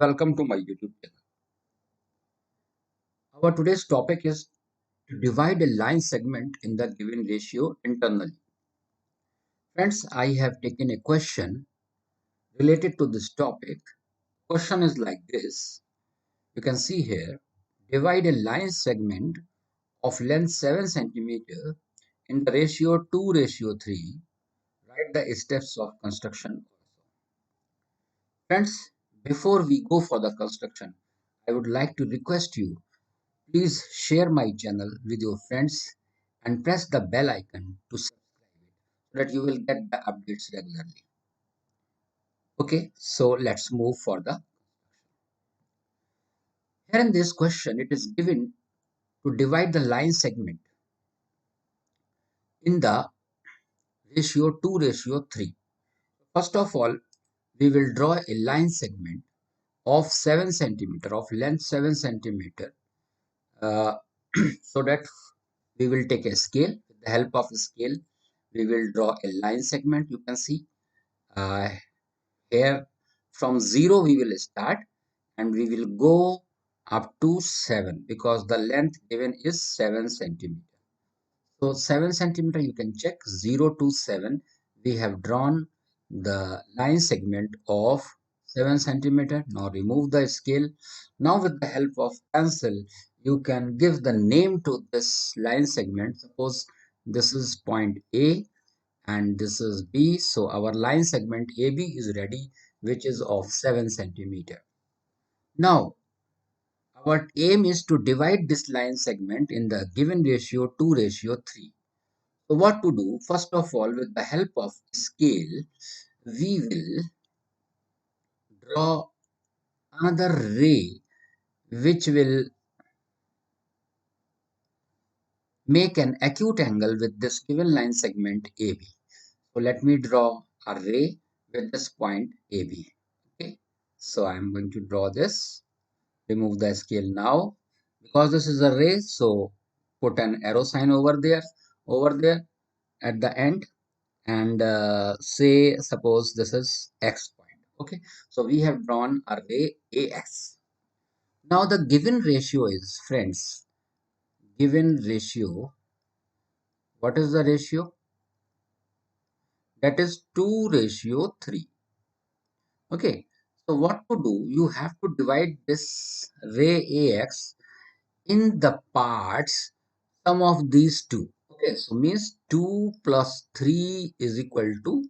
Welcome to my YouTube channel. Our today's topic is to divide a line segment in the given ratio internally. Friends, I have taken a question related to this topic. Question is like this. You can see here, divide a line segment of length 7 centimeter in the ratio 2:3. Write the steps of construction. Friends, before we go for the construction, I would like to request you, please share my channel with your friends and press the bell icon to subscribe it so that you will get the updates regularly. Okay, so let's move for the here in this question. It is given to divide the line segment in the ratio 2:3. First of all, we will draw a line segment of 7 centimeter of length 7 centimeter uh, so that we will take a scale. With the help of a scale, we will draw a line segment. You can see uh, here from 0 we will start and we will go up to 7 because the length given is 7 centimeter. So 7 centimeter you can check 0 to 7. We have drawn the line segment of 7 centimeter. Now remove the scale. Now with the help of pencil, you can give the name to this line segment. Suppose this is point A and this is B. So our line segment AB is ready, which is of 7 centimeter. Now our aim is to divide this line segment in the given ratio 2:3. So what to do? First of all, with the help of scale, we will draw another ray which will make an acute angle with this given line segment AB. So let me draw a ray with this point AB. Okay. So I am going to draw this. Remove the scale now. Because this is a ray, so put an arrow sign over there at the end. And say suppose this is x point. Okay, so we have drawn array ax. Now the given ratio is, friends, given ratio, what is the ratio? That is 2:3. Okay, so what to do? You have to divide this ray ax in the parts sum of these two. Okay, so means 2 plus 3 is equal to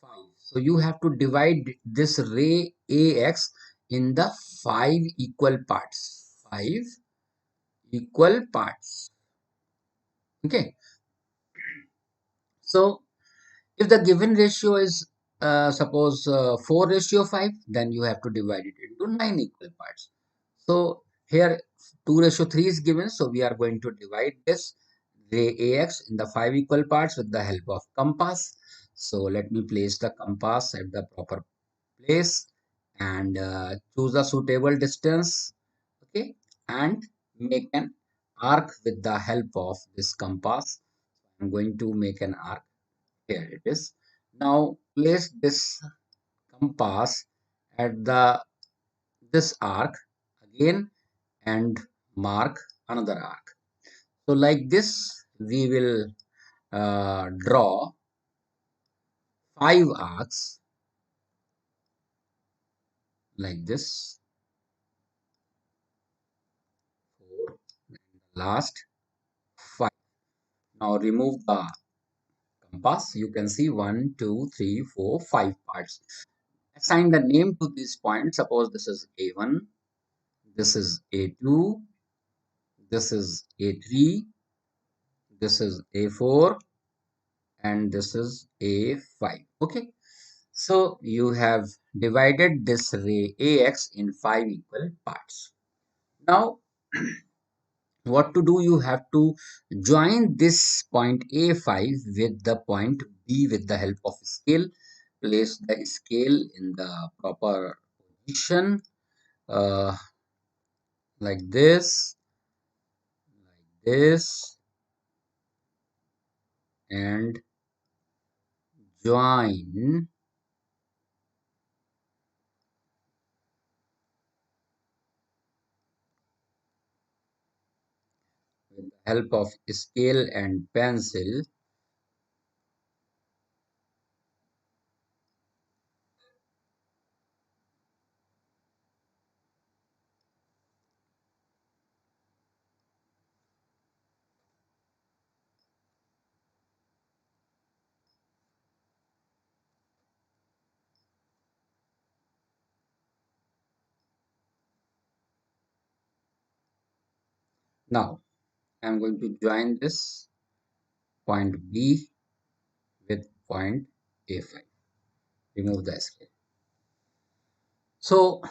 5. So you have to divide this ray AX in the 5 equal parts. 5 equal parts. Okay. So if the given ratio is suppose 4:5, then you have to divide it into 9 equal parts. So here 2:3 is given. So we are going to divide this ray AX in the 5 equal parts with the help of compass. So let me place the compass at the proper place and choose a suitable distance. Okay, and make an arc with the help of this compass. I'm going to make an arc. Here it is. Now place this compass at the this arc again and mark another arc. So like this we will draw 5 arcs like this. 4, last 5. Now remove the compass. You can see 1, 2, 3, 4, 5 parts. Assign the name to these points. Suppose this is A1, this is A2, this is A3, this is A4, and this is A5. Okay. So you have divided this ray AX in 5 equal parts. Now what to do? You have to join this point A5 with the point B with the help of scale. Place the scale in the proper position uh, like this, and join with the help of scale and pencil. Now I'm going to join this point B with point A5. Remove the scale. So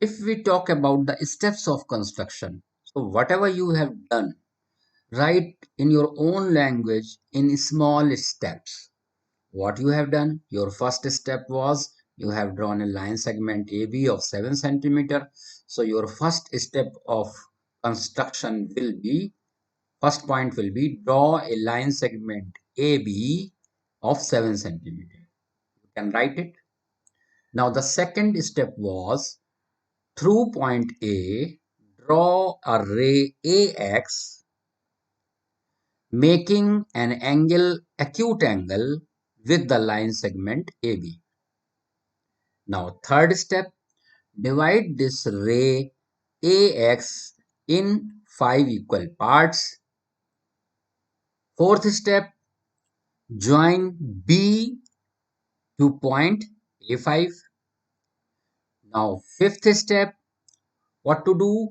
if we talk about the steps of construction, so whatever you have done, write in your own language in small steps. What you have done, your first step was you have drawn a line segment AB of 7 centimeter. So your first step of construction will be, first point will be draw a line segment AB of 7 centimeter. You can write it. Now the second step was through point A, draw a ray AX making an angle, acute angle with the line segment AB. Now third step, divide this ray AX in 5 equal parts. Fourth step, join B to point A5. Now fifth step, what to do?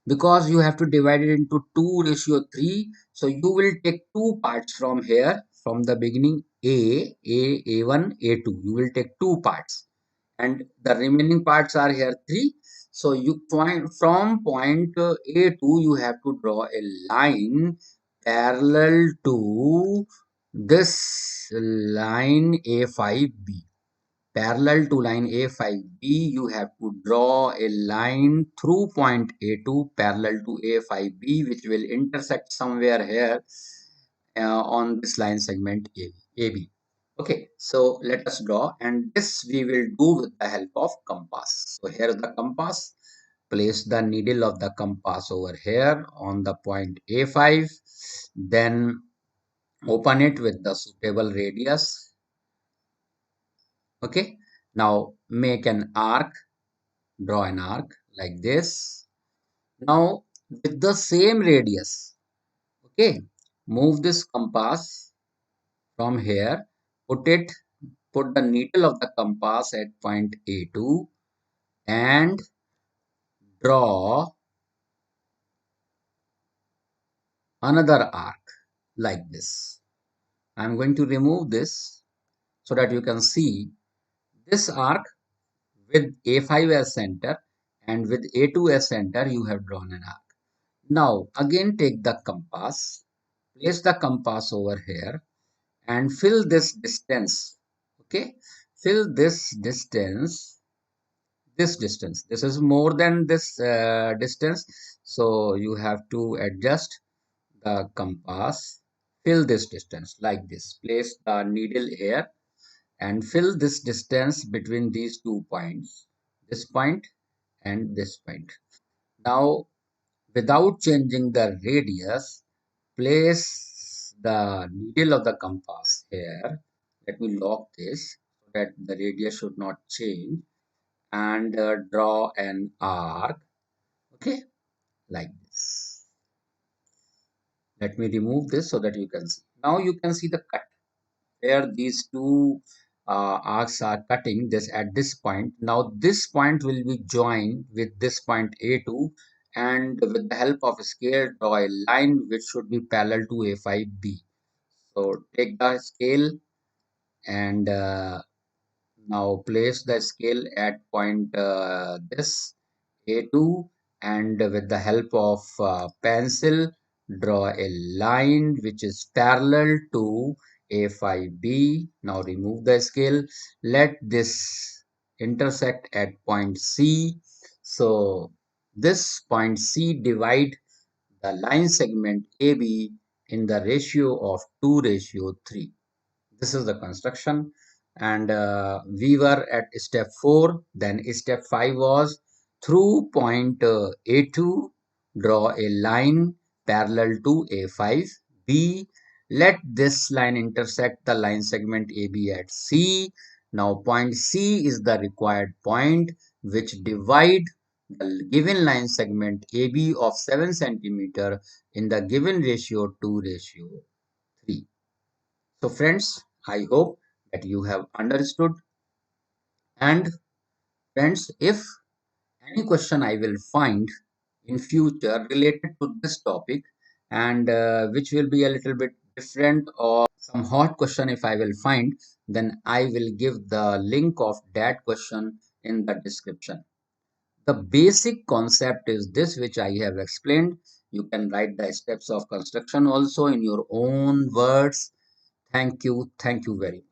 Because you have to divide it into 2:3, so you will take two parts from here, from the beginning A1, A2. You will take two parts and the remaining parts are here 3. So you point from point A2, you have to draw a line parallel to this line A5B. Parallel to line A5B, you have to draw a line through point A2 parallel to A5B, which will intersect somewhere here on this line segment AB. Okay, so let us draw, and this we will do with the help of compass. So here is the compass. Place the needle of the compass over here on the point A5. Then open it with the suitable radius. Okay, now make an arc, draw an arc like this. Now with the same radius, okay, move this compass from here, put the needle of the compass at point A2 and draw another arc like this. I am going to remove this so that you can see this arc with A5 as center and with A2 as center, you have drawn an arc. Now again take the compass, place the compass over here and fill this distance. Okay, fill this distance, this is more than this distance, so you have to adjust the compass, fill this distance like this, place the needle here and fill this distance between these 2 points, this point and this point. Now without changing the radius, place the needle of the compass here. Let me lock this so that the radius should not change, and draw an arc, okay, like this. Let me remove this so that you can see. Now you can see the cut where these two arcs are cutting this at this point. Now this point will be joined with this point A2, and with the help of a scale draw a line which should be parallel to A5B. So take the scale and now place the scale at point this A2, and with the help of pencil draw a line which is parallel to A5B. Now remove the scale. Let this intersect at point C. So this point C divide the line segment AB in the ratio of 2:3. This is the construction, and we were at step 4. Then step 5 was through point A2 draw a line parallel to A5. B, let this line intersect the line segment AB at C. Now point C is the required point which divide the given line segment AB of 7 centimeter in the given ratio 2:3. So friends, I hope that you have understood. And friends, if any question I will find in future related to this topic, and which will be a little bit different, or some hot question if I will find, then I will give the link of that question in the description. The basic concept is this, which I have explained. You can write the steps of construction also in your own words. Thank you very much.